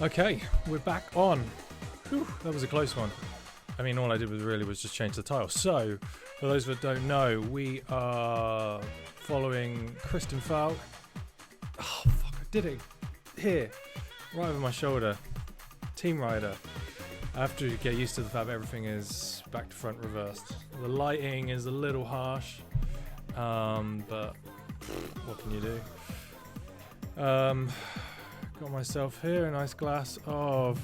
Okay, we're back on. Whew, that was a close one. I mean, all I did was just change the title. So, for those that don't know, we are following Kristin Falck. Oh, fuck, I did it here, right over my shoulder. Team rider. I have to get used to the fact that everything is back to front reversed. The lighting is a little harsh, but what can you do? Got myself here a nice glass of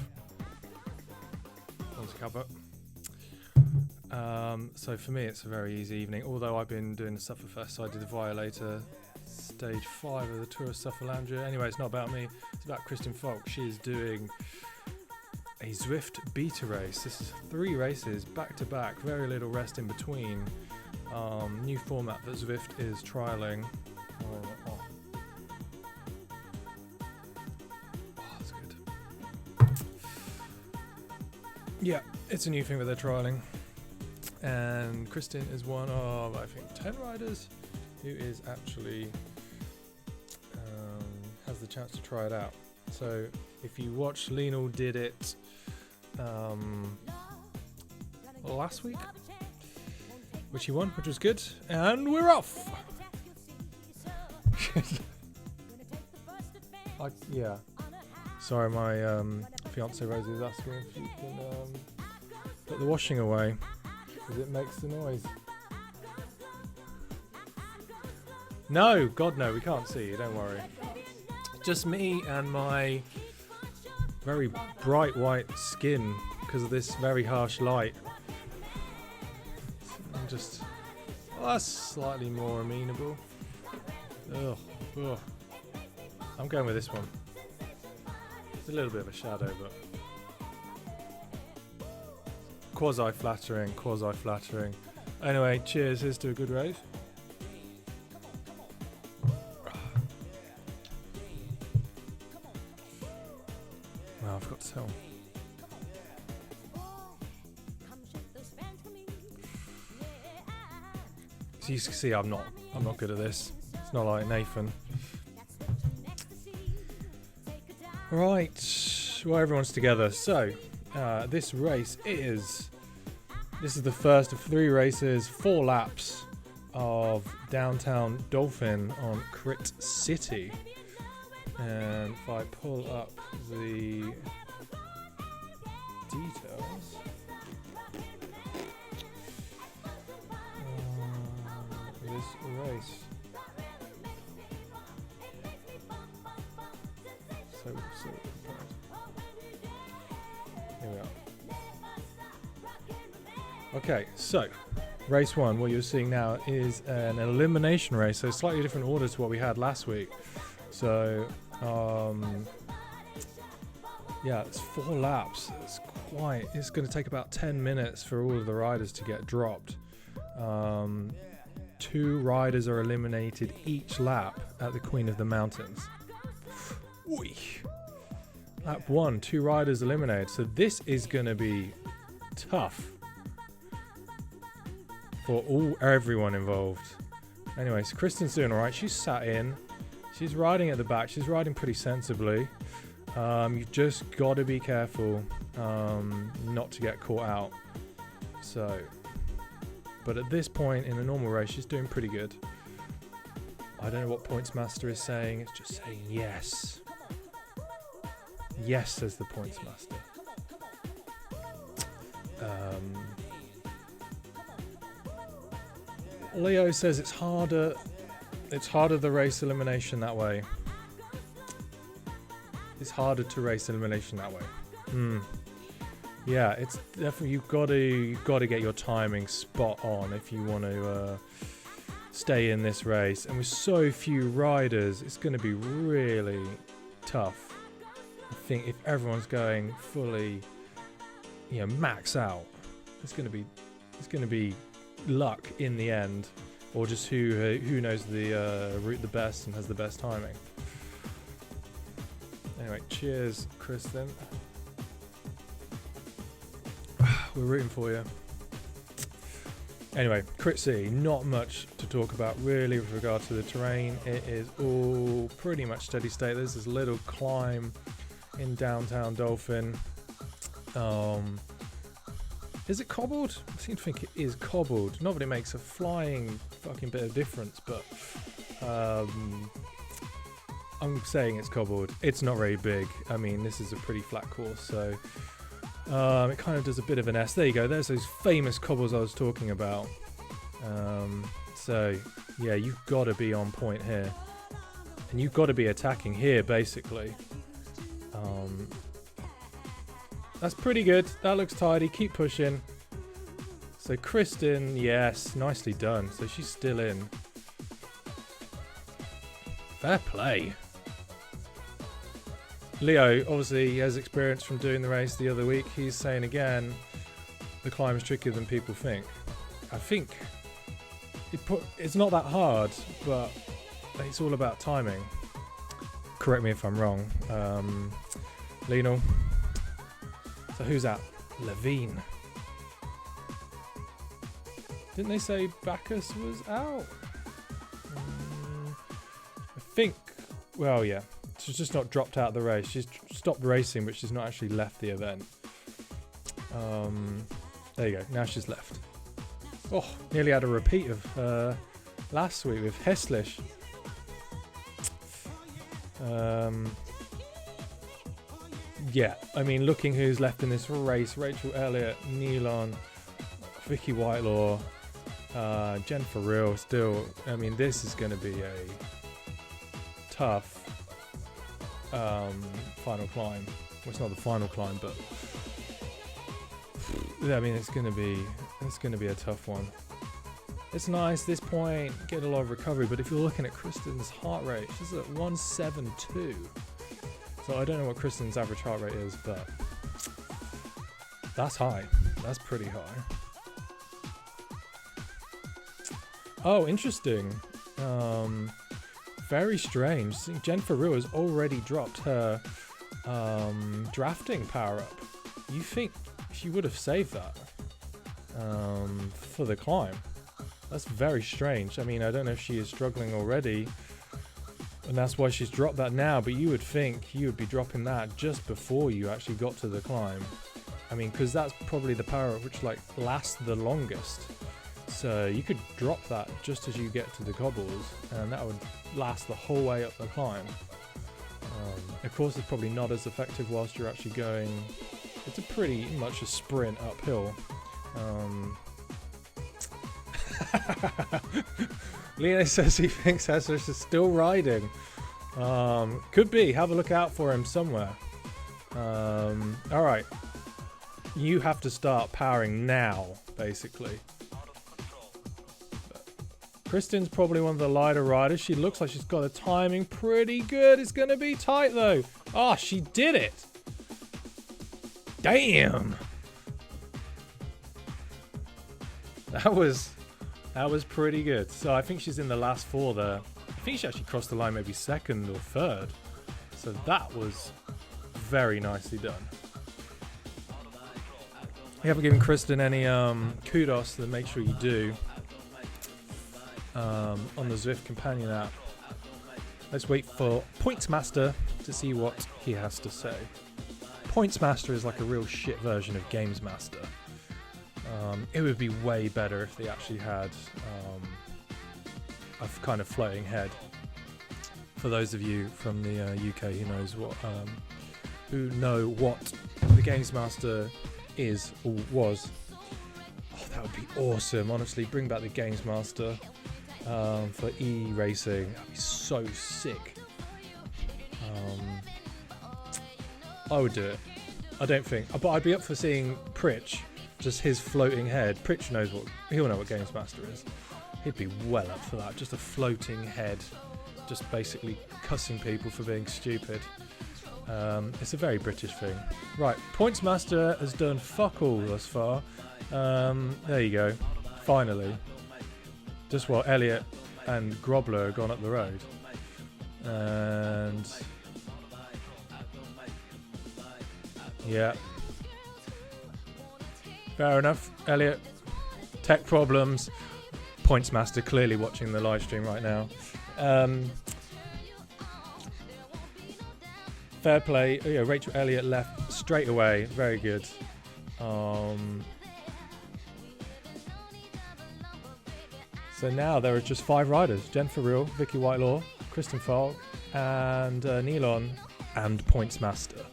Cuppa. So for me it's a very easy evening, although I've been doing the Sufferfest, so I did the Violator stage 5 of the Tour of Sufferlandria. Anyway, it's not about me, it's about Kristin Falck. She is doing a Zwift beta race. This is 3 races back to back, very little rest in between. New format that Zwift is trialing. Oh, that's good. Yeah, it's a new thing that they're trialing. And Kristin is one of, I think, 10 riders who is actually has the chance to try it out. So if you watch, Lionel did it last week, which he won, which was good, and we're off. Yeah. Sorry, my fiance Rosie is asking if you can put the washing away because it makes the noise. No, God no, we can't see you, don't worry. Just me and my very bright white skin because of this very harsh light. I'm just, that's slightly more amenable. Ugh. I'm going with this one. It's a little bit of a shadow, but quasi-flattering. Anyway, cheers, here's to a good race. Well, I've got to tell. So you can see I'm not good at this. It's not like Nathan. Right, well, everyone's together. So this race is the first of 3 races, 4 laps of downtown Dolphin on Crit City. And if I pull up the details, this race. So here we are. Okay, so race 1, what you're seeing now is an elimination race, so slightly different order to what we had last week. So yeah, it's 4 laps. It's going to take about 10 minutes for all of the riders to get dropped. 2 riders are eliminated each lap at the Queen of the Mountains. Oy. Lap 1, 2 riders eliminated. So this is going to be tough for everyone involved. Anyway, so Kristin's doing all right. She's sat in. She's riding at the back. She's riding pretty sensibly. You've just got to be careful not to get caught out. So, but at this point in a normal race, she's doing pretty good. I don't know what Points Master is saying. It's just saying yes. Yes, says the Points Master. Leo says it's harder the race elimination that way. It's harder to race elimination that way. Yeah, it's definitely, you've got to get your timing spot on if you want to stay in this race. And with so few riders, it's going to be really tough. I think if everyone's going fully, max out, it's going to be luck in the end, or just who knows the route the best and has the best timing. Anyway, cheers, Kristin. We're rooting for you. Anyway, Crit City, not much to talk about really with regard to the terrain. It is all pretty much steady state. There's this little climb in downtown Dolphin. Is it cobbled? I seem to think it is cobbled. Not that it makes a flying fucking bit of difference, but I'm saying it's cobbled. It's not very big. I mean, this is a pretty flat course, so it kind of does a bit of an S. There you go. There's those famous cobbles I was talking about. So, yeah, you've got to be on point here. And you've got to be attacking here, basically. That's pretty good. That looks tidy. Keep pushing. So Kristin, yes, nicely done. So she's still in. Fair play. Leo, obviously, has experience from doing the race the other week. He's saying again, the climb is trickier than people think. I think it's not that hard, but it's all about timing. Correct me if I'm wrong. Lionel. So who's that? Levine. Didn't they say Bacchus was out? I think. Well, yeah. She's just not dropped out of the race. She's stopped racing, but she's not actually left the event. There you go. Now she's left. Oh, nearly had a repeat of last week with Heslish. Yeah, I mean, looking who's left in this race: Rachel Elliott, Nealon, Vicky Whitelaw, Jennifer Real. Still, I mean, this is going to be a tough final climb. Well, it's not the final climb, but I mean, it's going to be a tough one. It's nice this point, get a lot of recovery, but if you're looking at Kristin's heart rate, she's at 172. So I don't know what Kristin's average heart rate is, but that's high. That's pretty high. Oh, interesting. Very strange. Jennifer Real has already dropped her drafting power up. You think she would have saved that for the climb? That's very strange. I mean, I don't know if she is struggling already, and that's why she's dropped that now, but you would think you would be dropping that just before you actually got to the climb. I mean, because that's probably the power which like lasts the longest. So you could drop that just as you get to the cobbles, and that would last the whole way up the climb. Of course, it's probably not as effective whilst you're actually going. It's a pretty much a sprint uphill. Lena says he thinks Heslish is still riding. Could be. Have a look out for him somewhere. Alright. You have to start powering now, basically. Kristin's probably one of the lighter riders. She looks like she's got the timing pretty good. It's going to be tight, though. Oh, she did it. Damn. That was pretty good. So I think she's in the last four there. I think she actually crossed the line maybe second or third. So that was very nicely done. You haven't given Kristin any kudos, then make sure you do. On the Zwift companion app. Let's wait for Pointsmaster to see what he has to say. Pointsmaster is like a real shit version of Gamesmaster. It would be way better if they actually had a kind of floating head. For those of you from the UK who know what the Gamesmaster is or was. Oh, that would be awesome. Honestly, bring back the Gamesmaster for e-racing. That'd be so sick. I would do it. I don't think, but I'd be up for seeing Pritch, just his floating head. Pritch he'll know what Gamesmaster is. He'd be well up for that. Just a floating head, just basically cussing people for being stupid. It's a very British thing. Right, Pointsmaster has done fuck all thus far. There you go. Finally. Just while Elliot and Grobler have gone up the road. And yeah. Fair enough. Elliot, tech problems. Pointsmaster clearly watching the live stream right now. fair play. Oh, yeah, Rachel Elliott left straight away. Very good. So now there are just 5 riders. Jennifer Real, Vicky Whitelaw, Kristin Falck, and Nealon, and Points Master.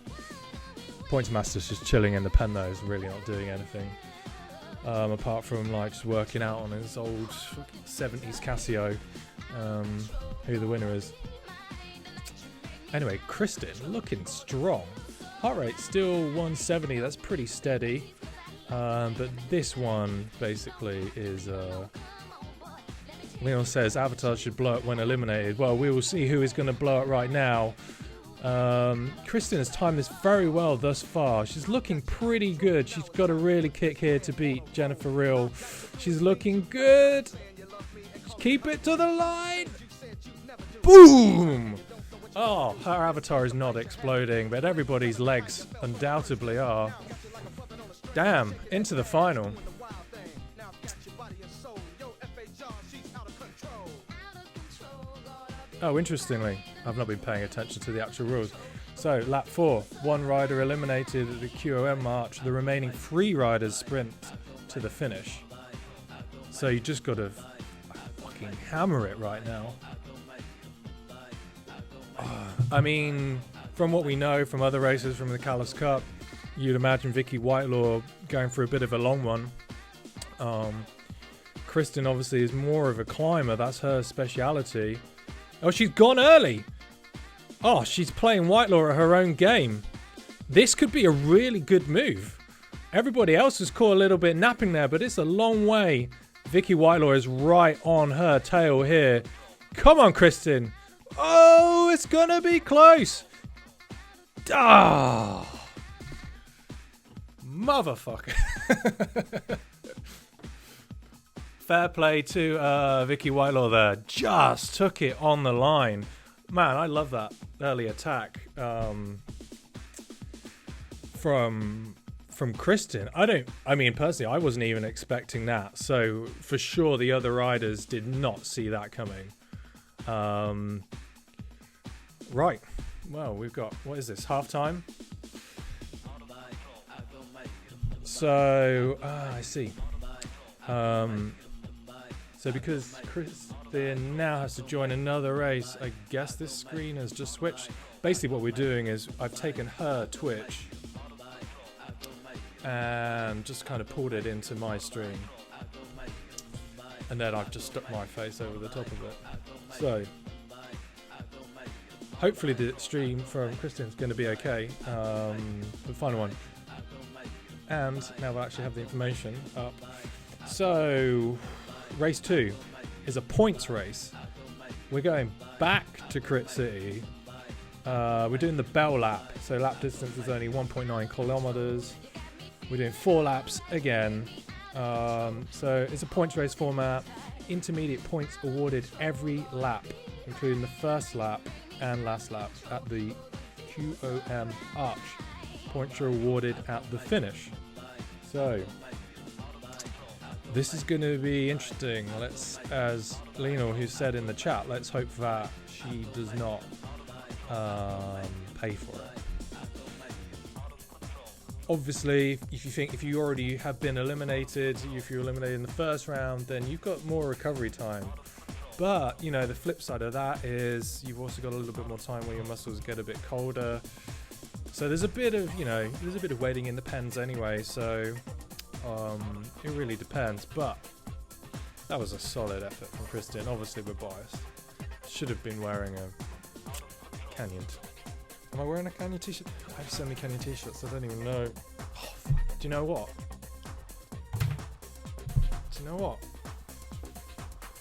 Points Master's just chilling in the pen though, is really not doing anything. Apart from like just working out on his old 70s Casio, who the winner is. Anyway, Kristin looking strong. Heart rate still 170, that's pretty steady. But this one basically is... Leon says Avatar should blow it when eliminated. Well, we will see who is going to blow it right now. Kristin has timed this very well thus far. She's looking pretty good. She's got a really kick here to beat Jennifer Real. She's looking good. Keep it to the line. Boom! Oh, her avatar is not exploding, but everybody's legs undoubtedly are. Damn, into the final. Oh, interestingly, I've not been paying attention to the actual rules. So, lap 4, 1 rider eliminated at the QOM march. The remaining 3 riders sprint to the finish. So you just got to fucking hammer it right now. I mean, from what we know from other races from the Callis Cup, you'd imagine Vicky Whitelaw going for a bit of a long one. Kristin obviously is more of a climber. That's her speciality. Oh, she's gone early. Oh, she's playing Whitelaw at her own game. This could be a really good move. Everybody else has caught a little bit napping there, but it's a long way. Vicky Whitelaw is right on her tail here. Come on, Kristin. Oh, it's going to be close. Ah, motherfucker. Fair play to Vicky Whitelaw there. Just took it on the line. Man, I love that early attack from Kristin. I mean, personally, I wasn't even expecting that. So, for sure, the other riders did not see that coming. Right. Well, we've got, what is this, halftime? So, I see. So because Kristin now has to join another race, I guess this screen has just switched. Basically what we're doing is I've taken her Twitch and just kind of pulled it into my stream. And then I've just stuck my face over the top of it. So, hopefully the stream from Kristin is going to be okay. The final one. And now we'll actually have the information up. So, race 2 is a points race. We're going back to Crit City. We're doing the bell lap. So lap distance is only 1.9 kilometers. We're doing 4 laps again. So it's a points race format. Intermediate points awarded every lap, including the first lap and last lap at the QOM arch. Points are awarded at the finish. So this is going to be interesting. Let's, as Lionel who said in the chat, let's hope that she does not pay for it. Obviously, if you already have been eliminated, if you're eliminated in the first round, then you've got more recovery time. But, you know, the flip side of that is you've also got a little bit more time where your muscles get a bit colder. So there's a bit of, you know, there's a bit of waiting in the pens anyway, so it really depends. But that was a solid effort from Kristin. Obviously, we're biased. Should have been wearing a Canyon. Am I wearing a Canyon t-shirt? I have so many Canyon t-shirts, I don't even know. Oh, fuck. Do you know what?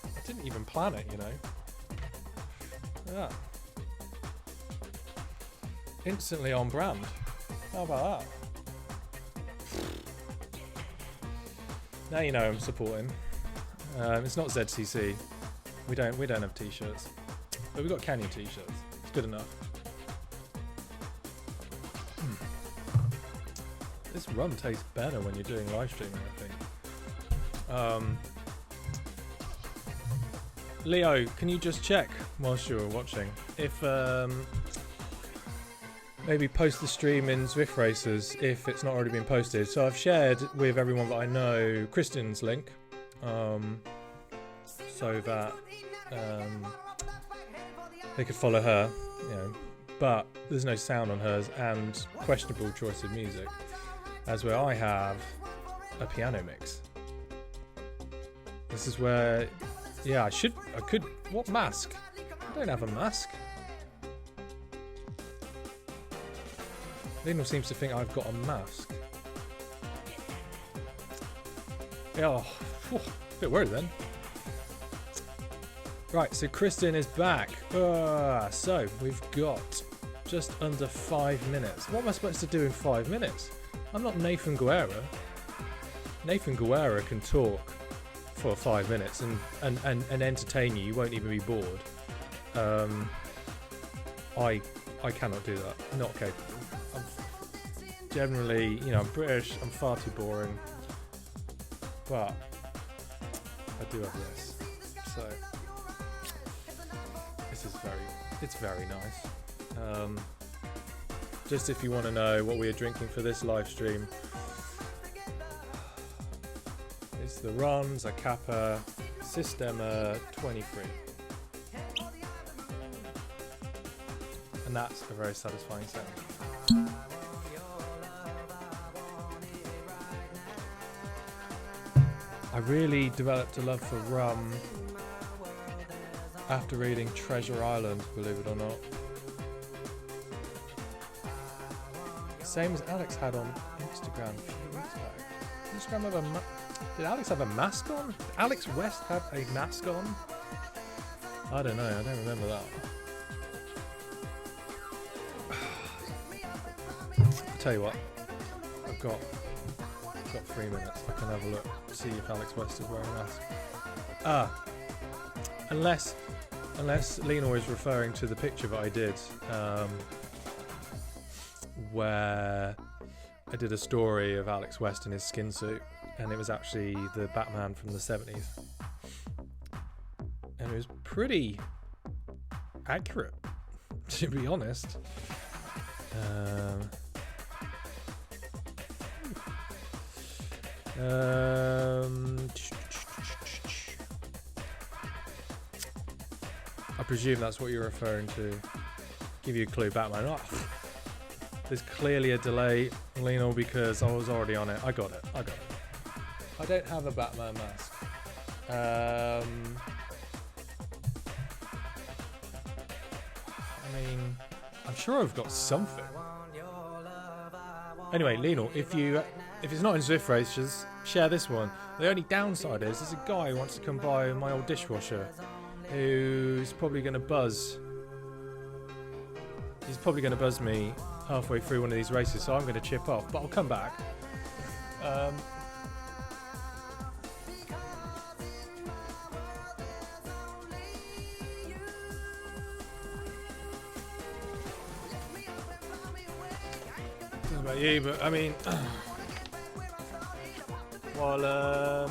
I didn't even plan it, you know. Yeah. Instantly on brand. How about that? Now you know I'm supporting. It's not ZCC. We don't have t-shirts, but we've got Canyon t-shirts. It's good enough. This rum tastes better when you're doing live streaming, I think. Leo, can you just check whilst you're watching if maybe post the stream in Zwift Races if it's not already been posted. So I've shared with everyone that I know Kristin's link, so that they could follow her, you know. But there's no sound on hers and questionable choice of music, as where I have a piano mix. This is where, yeah, I could, what mask? I don't have a mask. Lionel seems to think I've got a mask. Yeah, oh, a bit worried then. Right, so Kristin is back. So we've got just under 5 minutes. What am I supposed to do in 5 minutes? I'm not Nathan Guerra. Nathan Guerra can talk for 5 minutes and entertain you. You won't even be bored. I cannot do that. Not capable. I'm generally, you know, I'm British. I'm far too boring. But I do have this. So this is very nice. Just if you want to know what we are drinking for this live stream, it's the Ron Zacapa Sistema 23. And that's a very satisfying sound. I really developed a love for rum after reading Treasure Island, believe it or not. Same as Alex had on Instagram a few weeks back. Instagram have did Alex have a mask on? Did Alex West have a mask on? I don't know, I don't remember that. I'll tell you what, I've got 3 minutes. I can have a look, see if Alex West is wearing a mask. Unless Lionel is referring to the picture that I did, where I did a story of Alex West in his skin suit, and it was actually the Batman from the 70s. And it was pretty accurate, to be honest. I presume that's what you're referring to. Give you a clue, Batman. Oh, there's clearly a delay, Lionel, because I was already on it. I got it. I don't have a Batman mask. I mean, I'm sure I've got something. Anyway, Lionel, if it's not in Zwift Race, just share this one. The only downside is there's a guy who wants to come by my old dishwasher, who's probably going to buzz. He's probably going to buzz me halfway through one of these races, so I'm going to chip off, but I'll come back. Don't know about you, but I mean, while I'm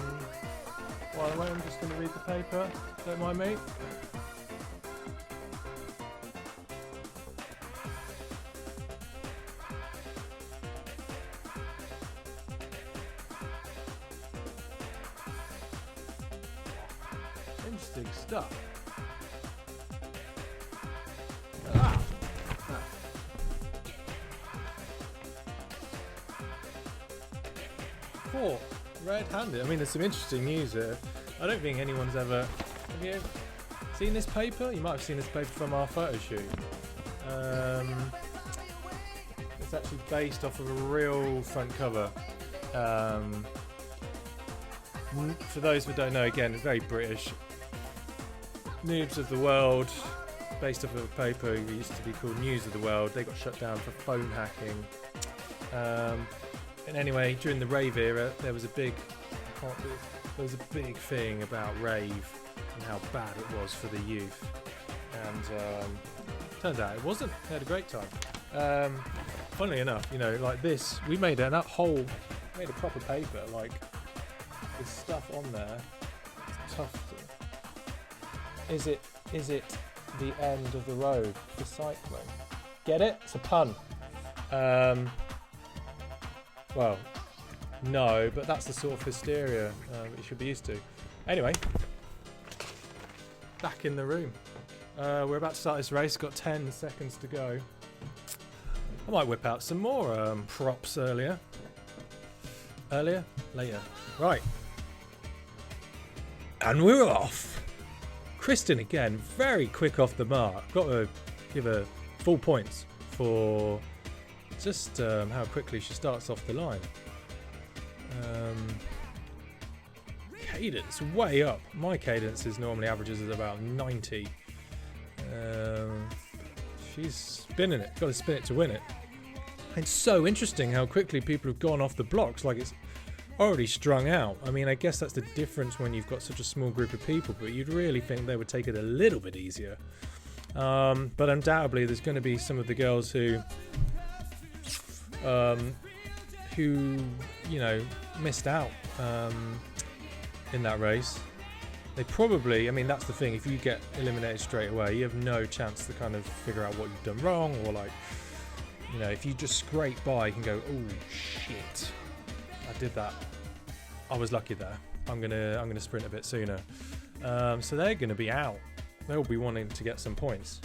waiting, I'm just going to read the paper. Don't mind me. Interesting stuff. Four, red-handed. I mean, there's some interesting news here. I don't think anyone's ever... Have you seen this paper? You might have seen this paper from our photo shoot. It's actually based off of a real front cover. For those who don't know, again, very British. Noobs of the World, based off of a paper that used to be called News of the World. They got shut down for phone hacking. And anyway, during the rave era, there was a big thing about rave and how bad it was for the youth. And turns out it wasn't. They had a great time. Funnily enough, you know, like this, we made a proper paper, like there's stuff on there. It's tough to, is it the end of the road for cycling? Get it? It's a pun. Well, no, but that's the sort of hysteria you should be used to. Anyway, back in the room. We're about to start this race. Got 10 seconds to go. I might whip out some more props later. Right. And we're off. Kristin again, very quick off the mark. Got to give her full points for just how quickly she starts off the line. Cadence way up. My cadence is normally averages at about 90. She's spinning it. Got to spin it to win it. It's so interesting how quickly people have gone off the blocks, like it's already strung out. I mean, I guess that's the difference when you've got such a small group of people, but you'd really think they would take it a little bit easier. But undoubtedly there's going to be some of the girls who you know, missed out in that race. They probably, I mean, that's the thing, if you get eliminated straight away, you have no chance to kind of figure out what you've done wrong, or like, you know, if you just scrape by, you can go, oh shit, I did that. I was lucky there. I'm gonna sprint a bit sooner. So they're gonna be out. They'll be wanting to get some points.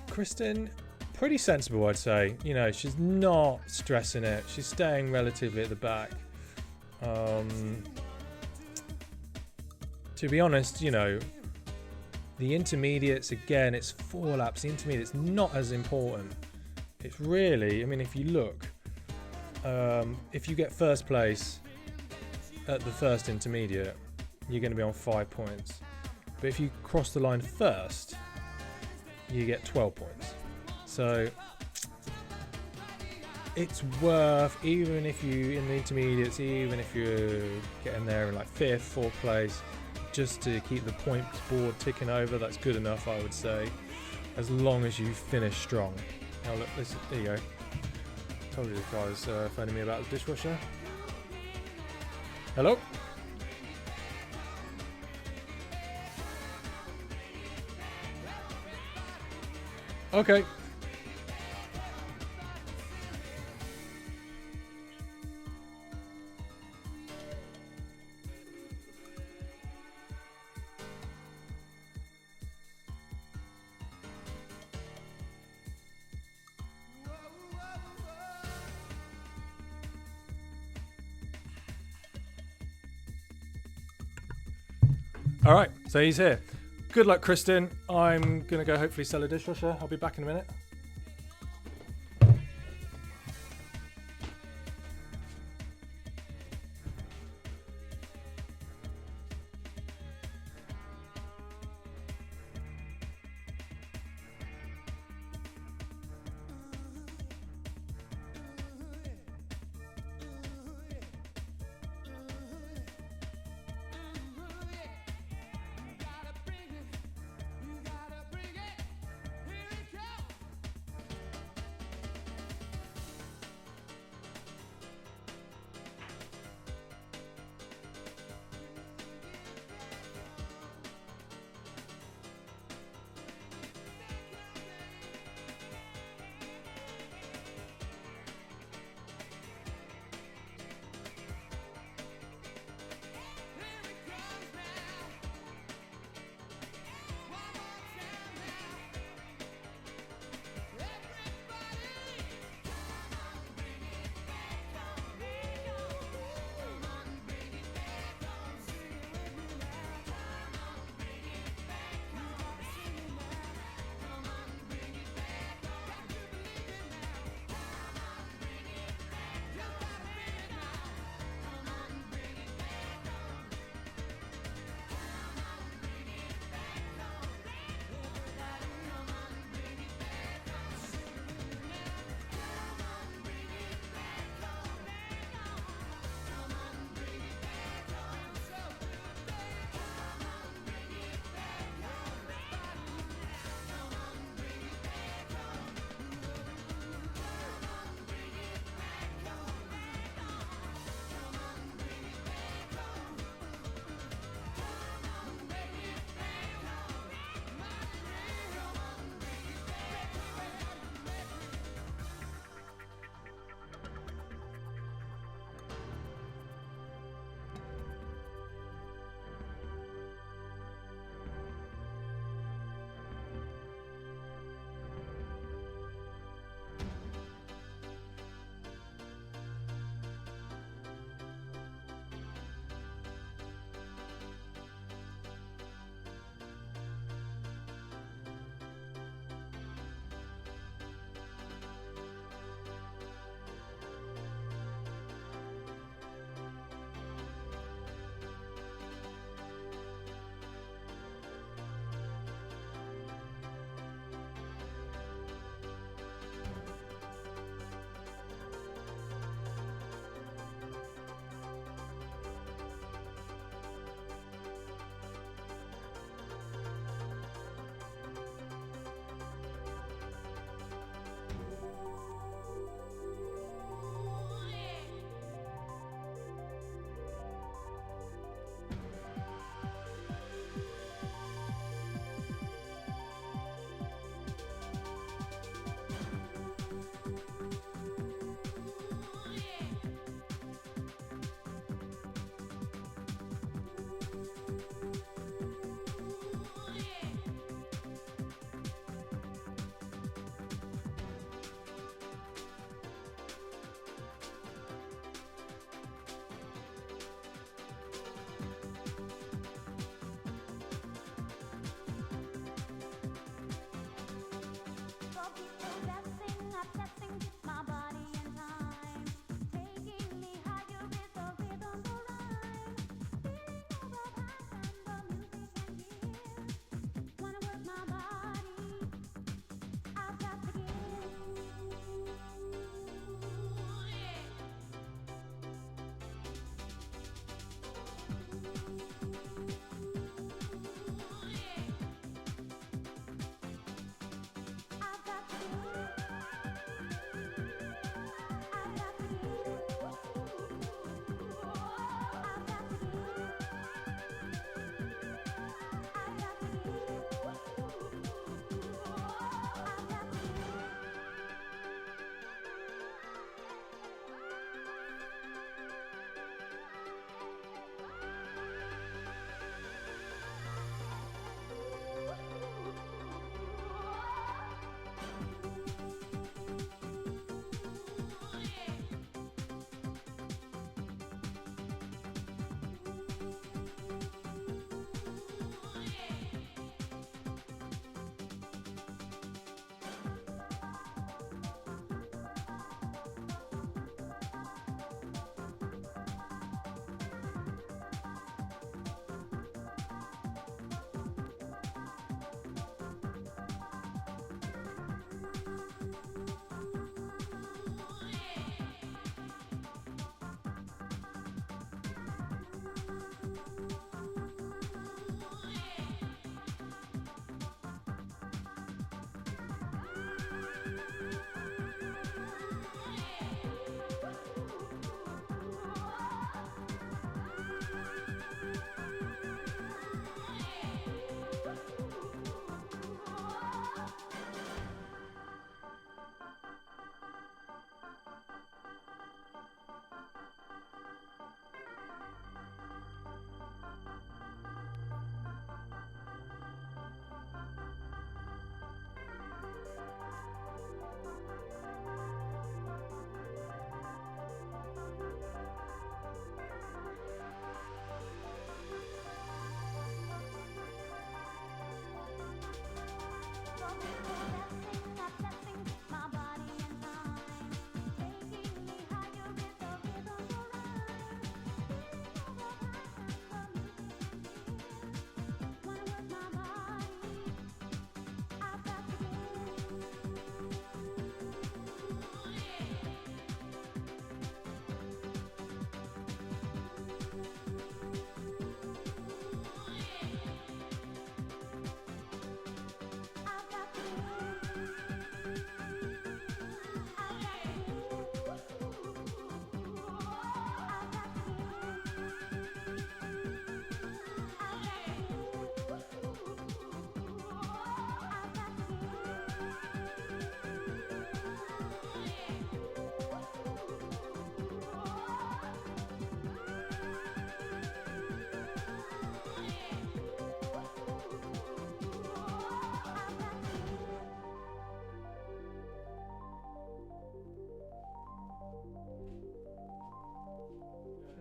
Kristin, pretty sensible, I'd say. You know, she's not stressing it. She's staying relatively at the back. To be honest, you know, the intermediates, again, it's 4 laps. The intermediates not as important. It's really, I mean, if you look, if you get first place at the first intermediate, you're going to be on 5 points. But if you cross the line first, you get 12 points. So it's worth, even if you in the intermediates, even if you're getting there in like 5th, 4th place, just to keep the points board ticking over, that's good enough, I would say, as long as you finish strong. Now look, there you go. Told you the guy was phoning me about the dishwasher. Hello? Okay. All right, so he's here. Good luck, Kristin. I'm going to go hopefully sell a dishwasher. I'll be back in a minute.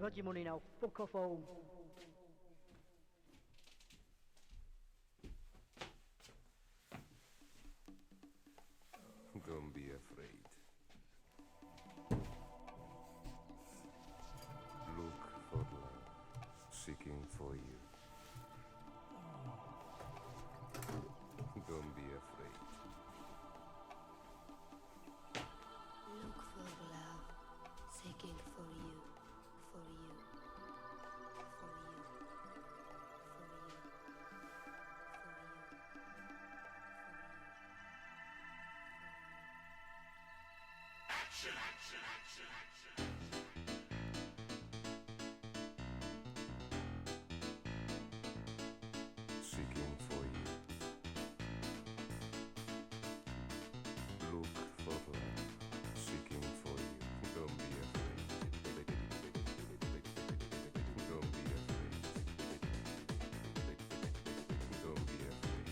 had your money now. Fuck off home. Don't be afraid. Look for love, seeking for you. Don't be afraid. Look for love, seeking for you, for you, for you, for you, for you, Action, action, action, action. Seeking for you. Look for love, seeking for you. Don't be afraid. Don't be afraid. Don't be afraid. Don't be afraid.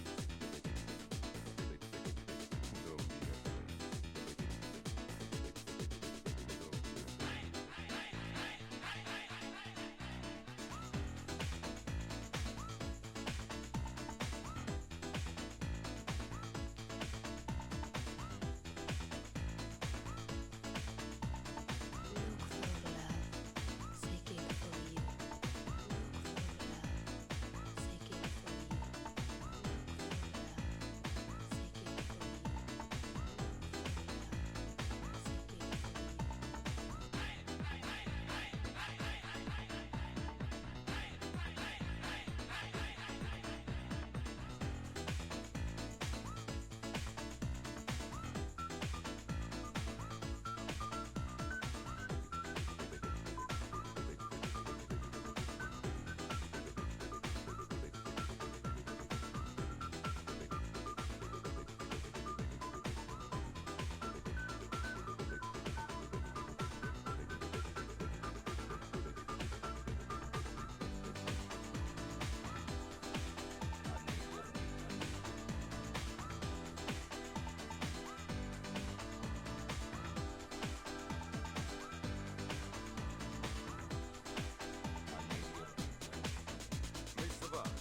look for love, seeking for you. Look for love, seeking for you. Look for Mr. Boss.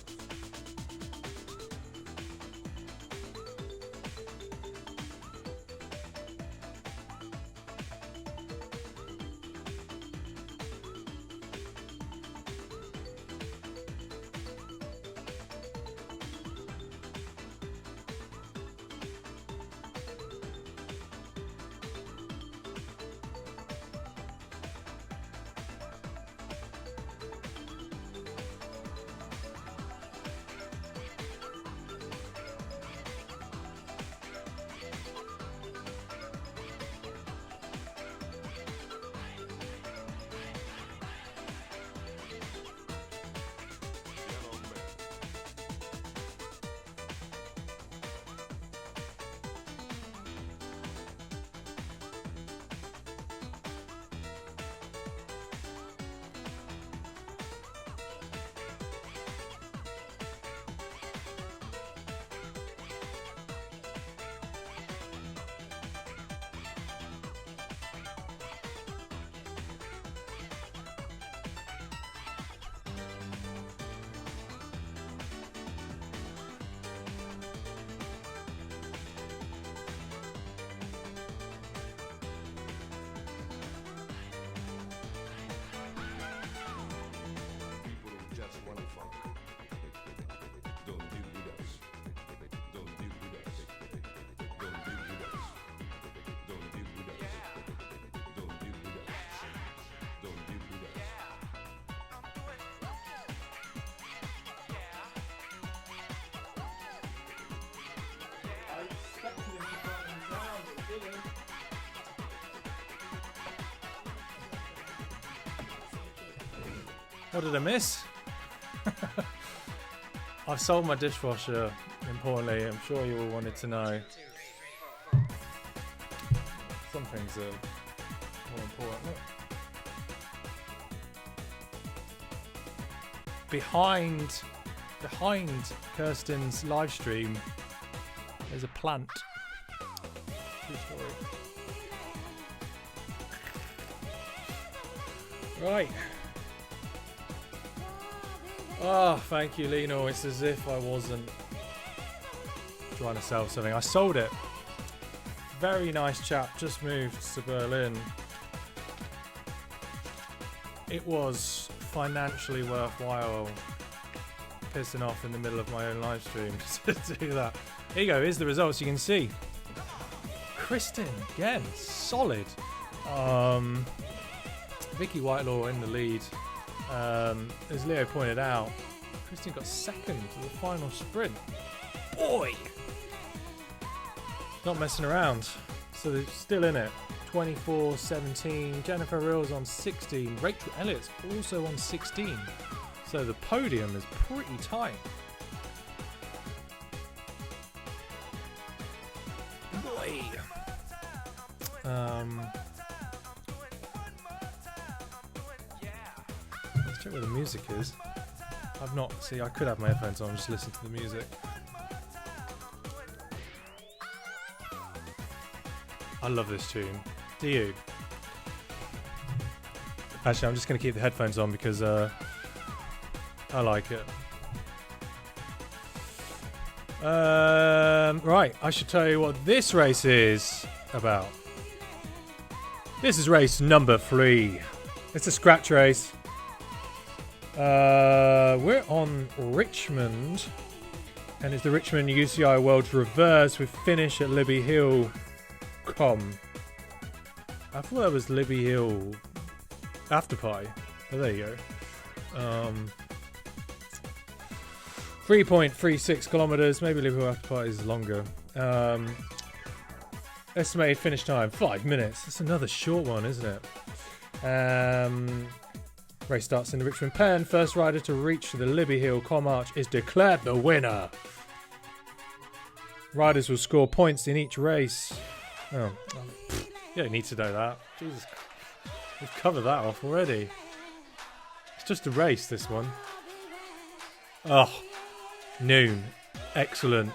People who just want to fuck. Don't deal with us. Don't deal with us. Don't deal with us. Don't deal with us. Don't deal with us. Don't deal with us. I expected him to bring him down, but he didn't. What did I miss? I've sold my dishwasher, importantly. I'm sure you all wanted to know. Some things are more important. Look. Behind Kristin's live stream, there's a plant. True story. Right. Oh, thank you, Lino. It's as if I wasn't trying to sell something. I sold it. Very nice chap. Just moved to Berlin. It was financially worthwhile pissing off in the middle of my own live stream to do that. Here you go. Here's the results. You can see. Kristin, again, solid. Vicky Whitelaw in the lead. As Leo pointed out, Kristin got second to the final sprint. Boy! Not messing around. So they're still in it. 24-17. Jennifer Reels on 16. Rachel Elliott's also on 16. So the podium is pretty tight. Boy! Let's check where the music is. I've not... See, I could have my headphones on, just listen to the music. I love this tune. Do you? Actually, I'm just going to keep the headphones on because I like it. Right, I should tell you what this race is about. This is race number 3. It's a scratch race. We're on Richmond, and it's the Richmond UCI World's Reverse with finish at Libby Hill. I thought that was Libby Hill After Pie. Oh, there you go. 3.36 kilometers. Maybe Libby Hill After Pie is longer. Estimated finish time 5 minutes. It's another short one, isn't it? Race starts in the Richmond Pen. First rider to reach the Libby Hill Arch is declared the winner. Riders will score points in each race. Oh, you don't need to know that. Jesus, we've covered that off already. It's just a race, this one. Oh, Noon, excellent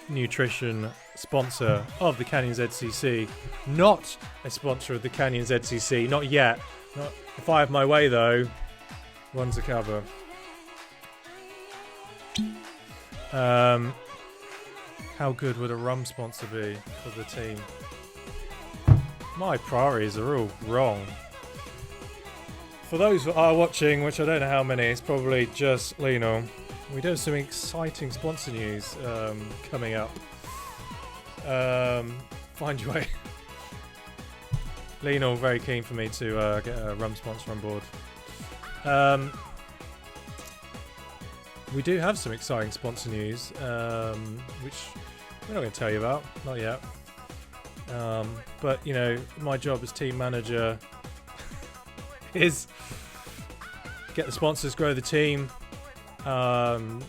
nutrition sponsor of the Canyon ZCC. Not a sponsor of the Canyon ZCC, not yet. Not, if I have my way though, runs a cover. How good would a rum sponsor be for the team? My priorities are all wrong. For those that are watching, which I don't know how many, it's probably just Lionel. We do have some exciting sponsor news coming up. Find your way. Lionel very keen for me to get a rum sponsor on board. We do have some exciting sponsor news, which we're not going to tell you about, not yet. But, you know, my job as team manager is get the sponsors, grow the team, and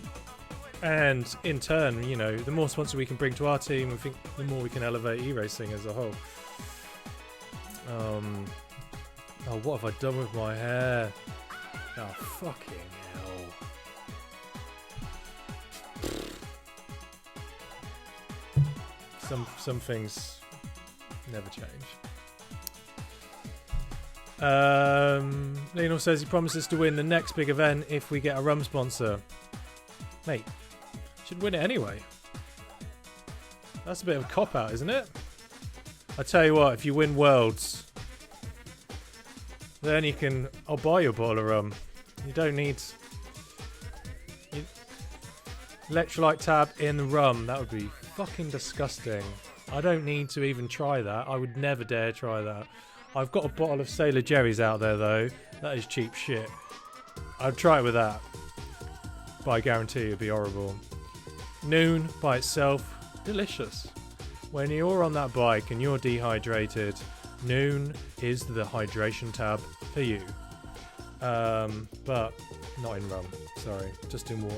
in turn, you know, the more sponsors we can bring to our team, I think the more we can elevate e-racing as a whole. Oh, what have I done with my hair? Oh, fucking hell. Some things never change. Lionel says he promises to win the next big event if we get a rum sponsor. Mate, should win it anyway. That's a bit of a cop-out, isn't it? I tell you what, if you win Worlds, then you can... I'll buy you a bottle of rum. You don't need... Electrolyte tab in the rum. That would be fucking disgusting. I don't need to even try that. I would never dare try that. I've got a bottle of Sailor Jerry's out there, though. That is cheap shit. I'd try it with that. But I guarantee it'd be horrible. Noon, by itself, delicious. When you're on that bike and you're dehydrated, Noon is the hydration tab for you. But not in rum. Sorry, just in water.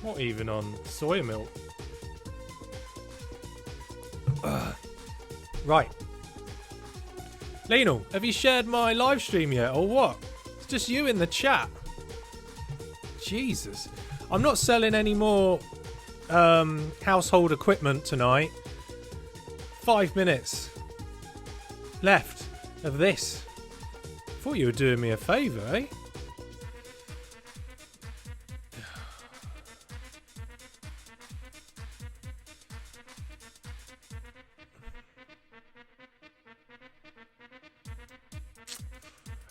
Not even on soya milk. Right. Lionel, have you shared my live stream yet or what? It's just you in the chat. Jesus. I'm not selling any more household equipment tonight. 5 minutes left of this. Thought you were doing me a favour, eh?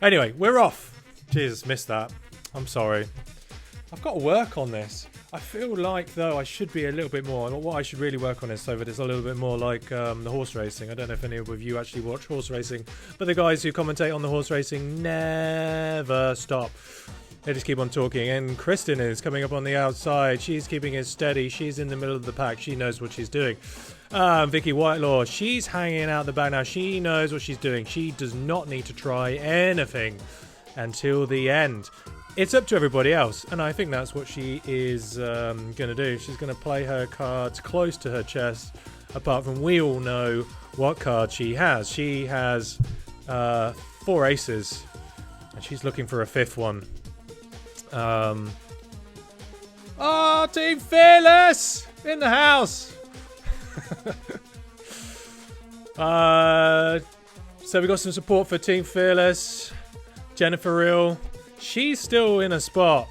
Anyway, we're off. Jesus, missed that. I'm sorry. I've got to work on this. I feel like, though, I should be a little bit more. What I should really work on is so that it's a little bit more like the horse racing. I don't know if any of you actually watch horse racing, but the guys who commentate on the horse racing never stop. They just keep on talking. And Kristin is coming up on the outside. She's keeping it steady. She's in the middle of the pack. She knows what she's doing. Vicky Whitelaw, she's hanging out the back now. She knows what she's doing. She does not need to try anything until the end. It's up to everybody else, and I think that's what she is going to do. She's going to play her cards close to her chest, apart from we all know what card she has. She has 4 aces, and she's looking for a 5th one. Team Fearless in the house. So we got some support for Team Fearless. Jennifer Real, she's still in a spot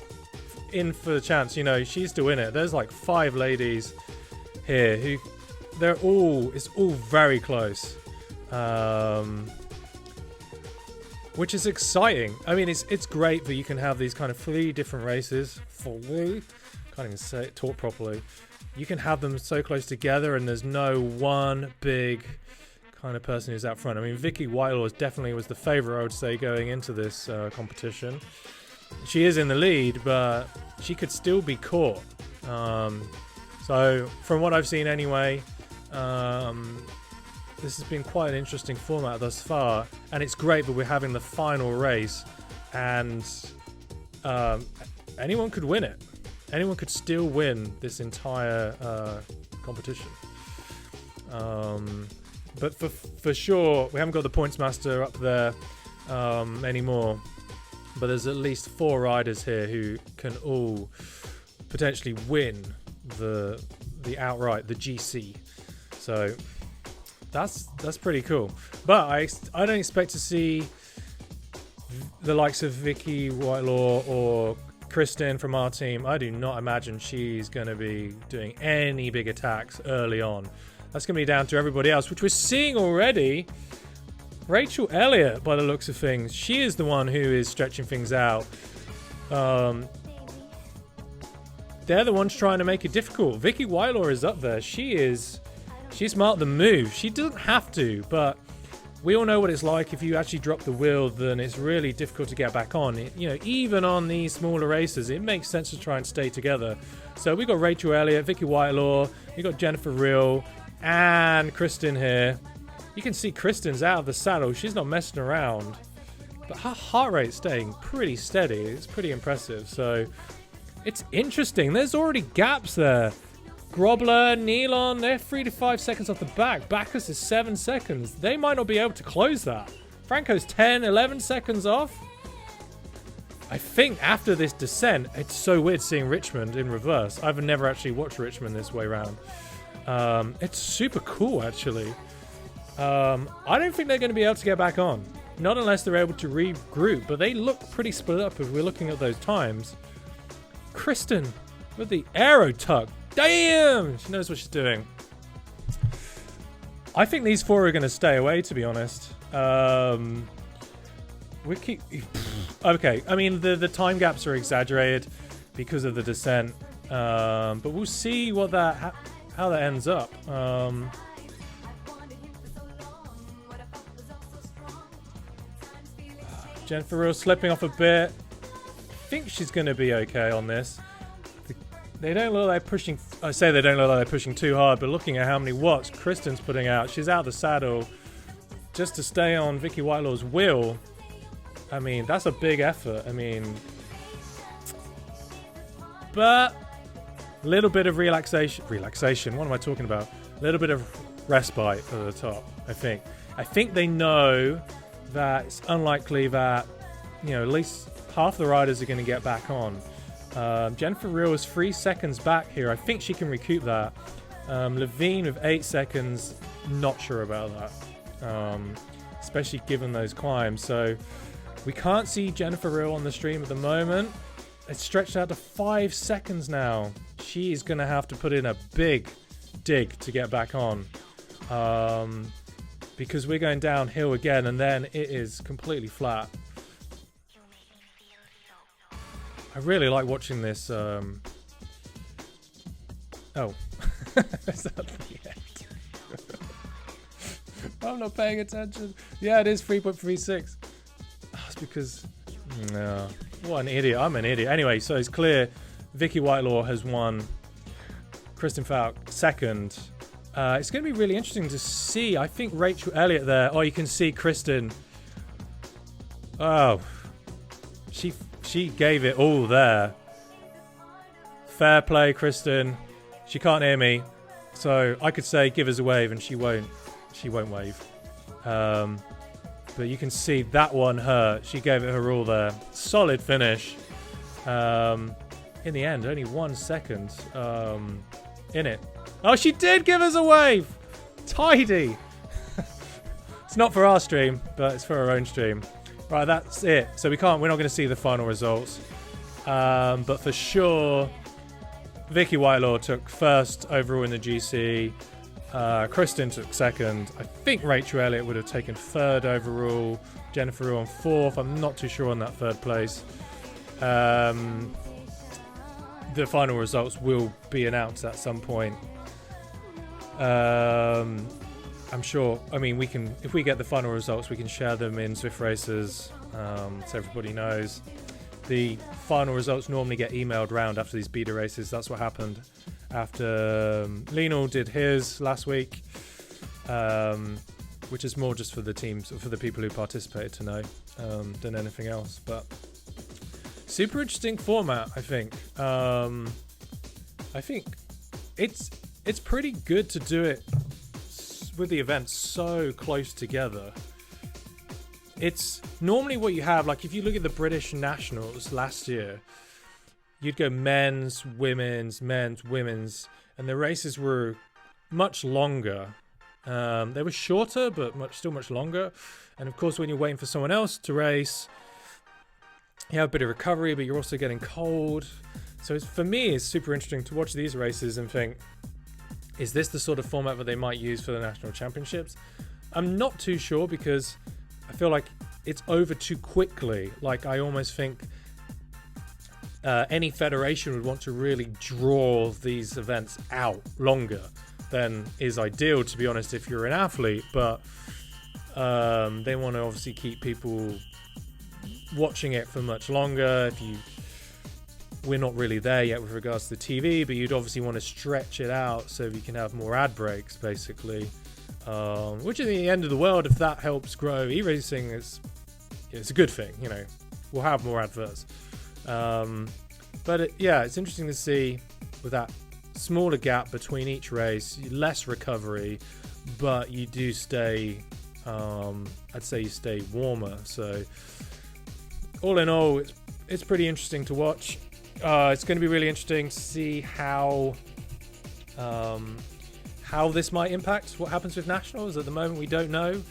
in for the chance. You know, she's still in it. There's like 5 ladies here who it's all very close, which is exciting. I mean, it's great that you can have these kind of 3 different races. Can't even talk properly. You can have them so close together, and there's no one big kind of person who's out front. I mean, Vicky Whitelaw definitely was the favourite, I would say, going into this competition. She is in the lead, but she could still be caught. So, from what I've seen anyway, this has been quite an interesting format thus far, and it's great that we're having the final race, and anyone could win it. Anyone could still win this entire competition. But for sure, we haven't got the points master up there anymore. But there's at least 4 riders here who can all potentially win the outright, the GC. So that's pretty cool. But I don't expect to see the likes of Vicky Whitelaw or Kristin from our team. I do not imagine she's going to be doing any big attacks early on. That's going to be down to everybody else, which we're seeing already. Rachel Elliott, by the looks of things, she is the one who is stretching things out. They're the ones trying to make it difficult. Vicky Whitelaw is up there. She's marked the move. She doesn't have to, but we all know what it's like. If you actually drop the wheel, then it's really difficult to get back on. You know, even on these smaller races, it makes sense to try and stay together. So we got Rachel Elliott, Vicky Whitelaw, we got Jennifer Real, and Kristin here. You can see Kristin's out of the saddle. She's not messing around, but her heart rate's staying pretty steady. It's pretty impressive. So it's interesting. There's already gaps there. Grobler, Nealon, they're 3 to 5 seconds off the back. Bacchus is 7 seconds. They might not be able to close that. Franco's 10, 11 seconds off. I think after this descent, it's so weird seeing Richmond in reverse. I've never actually watched Richmond this way around. It's super cool, actually. I don't think they're going to be able to get back on. Not unless they're able to regroup, but they look pretty split up if we're looking at those times. Kristin with the aero tuck. Damn! She knows what she's doing. I think these 4 are going to stay away, to be honest. Okay, I mean, the time gaps are exaggerated because of the descent. But we'll see what how that ends up. Jennifer Real slipping off a bit. I think she's going to be okay on this. They don't look like pushing. I say they don't look like they're pushing too hard, but looking at how many watts Kristin's putting out, she's out of the saddle just to stay on Vicky Whitelaw's wheel. I mean, that's a big effort. I mean, but a little bit of relaxation. What am I talking about? A little bit of respite at the top. I think they know that it's unlikely that, you know, at least half the riders are going to get back on. Jennifer Real is 3 seconds back here. I think she can recoup that. Levine with 8 seconds, not sure about that, especially given those climbs. So we can't see Jennifer Real on the stream at the moment. It's stretched out to 5 seconds now. She is going to have to put in a big dig to get back on, because we're going downhill again, and then it is completely flat. I really like watching this. Oh, is that the end? I'm not paying attention. Yeah, it is 3.36. Oh, it's because no. What an idiot! I'm an idiot. Anyway, so it's clear Vicky Whitelaw has won. Kristin Falck second. It's going to be really interesting to see. I think Rachel Elliott there. Oh, you can see Kristin. Oh, she gave it all there. Fair play, Kristin. She can't hear me, so I could say give us a wave, and she won't. She won't wave. But you can see that one hurt. She gave it her all there. Solid finish. In the end, only 1 second in it. Oh, she did give us a wave. Tidy. It's not for our stream, but it's for our own stream. Right, that's it. So we're not going to see the final results. But for sure, Vicky Whitelaw took first overall in the GC. Kristin took second. I think Rachel Elliott would have taken third overall. Jennifer Rue on fourth. I'm not too sure on that third place. The final results will be announced at some point. I'm sure. I mean, if we get the final results, we can share them in Zwift Races, so everybody knows. The final results normally get emailed round after these beta races. That's what happened after Lionel did his last week, which is more just for the teams, for the people who participated to know, than anything else. But super interesting format, I think. I think it's pretty good to do it with the events so close together. It's normally what you have, like if you look at the British Nationals last year, you'd go men's, women's, and the races were much longer. They were shorter, but still much longer. And of course, when you're waiting for someone else to race, you have a bit of recovery, but you're also getting cold. So for me, it's super interesting to watch these races and think, is this the sort of format that they might use for the national championships? I'm not too sure because I feel like it's over too quickly. Like I almost think any federation would want to really draw these events out longer than is ideal, to be honest, if you're an athlete. But they want to obviously keep people watching it for much longer. We're not really there yet with regards to the TV, but you'd obviously want to stretch it out so you can have more ad breaks, basically. Which is the end of the world if that helps grow e-racing. It's a good thing, you know. We'll have more adverts. But it's interesting to see with that smaller gap between each race, less recovery, but you do stay, I'd say you stay warmer. So all in all, it's pretty interesting to watch. It's going to be really interesting to see how this might impact what happens with nationals. At the moment, we don't know.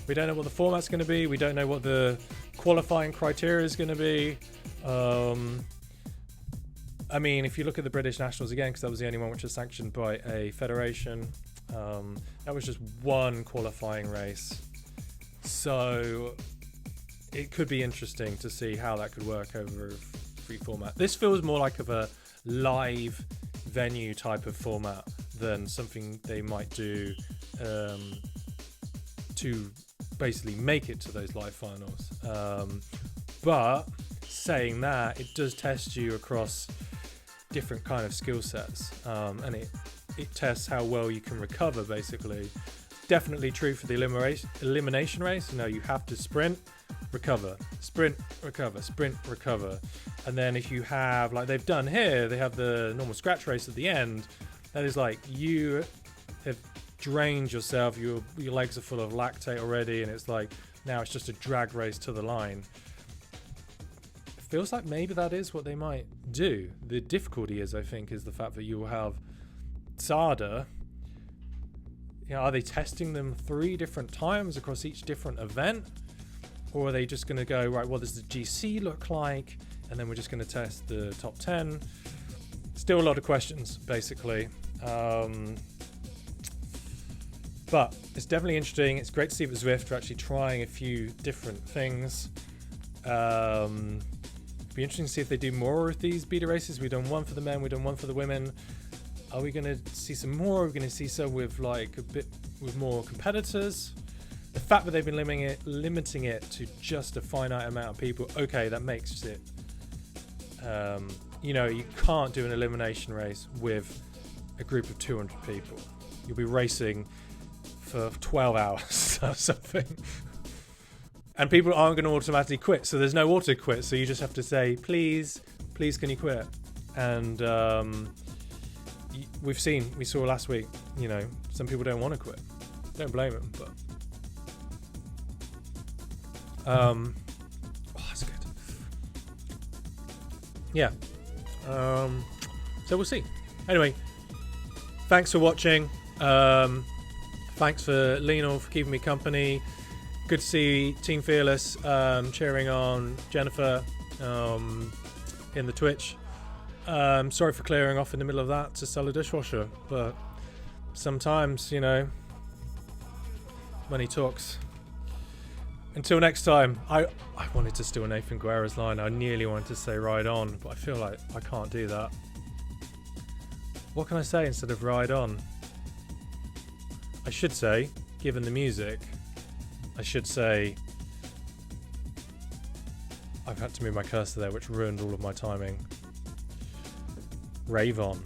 We don't know what the format's going to be. We don't know what the qualifying criteria is going to be. I mean, if you look at the British Nationals again, because that was the only one which was sanctioned by a federation, that was just one qualifying race. So it could be interesting to see how that could work over a free format. This feels more like of a live venue type of format than something they might do to basically make it to those live finals. But saying that, it does test you across different kind of skill sets, and it tests how well you can recover, basically. Definitely true for the elimination race. You have to sprint, recover, sprint, recover, sprint, recover. And then if you have, like they've done here, they have the normal scratch race at the end. That is like you have drained yourself, your legs are full of lactate already, and it's like now it's just a drag race to the line. It feels like maybe that is what they might do. The difficulty is, I think, is the fact that you will have SADA. Are they testing them 3 different times across each different event? Or are they just going to go, right, what does the GC look like? And then we're just going to test the top 10. Still a lot of questions, basically. But it's definitely interesting. It's great to see that Zwift are actually trying a few different things. Be interesting to see if they do more of these beta races. We've done one for the men, we've done one for the women. Are we going to see some more? Are we going to see some with like a bit with more competitors? The fact that they've been limiting it to just a finite amount of people, okay, that makes it. You know, you can't do an elimination race with a group of 200 people. You'll be racing for 12 hours or something. And people aren't going to automatically quit, so there's no auto quit. So you just have to say, please, can you quit? And we saw last week, you know, some people don't want to quit. Don't blame them, but that's good. Yeah. So we'll see. Anyway, thanks for watching. Thanks for Lionel for keeping me company. Good to see Team Fearless cheering on Jennifer in the Twitch. Sorry for clearing off in the middle of that to sell a dishwasher, but sometimes, you know, money talks. Until next time, I wanted to steal Nathan Guerra's line. I nearly wanted to say ride on, but I feel like I can't do that. What can I say instead of ride on? I should say, given the music, I should say I've had to move my cursor there, which ruined all of my timing. Rave on.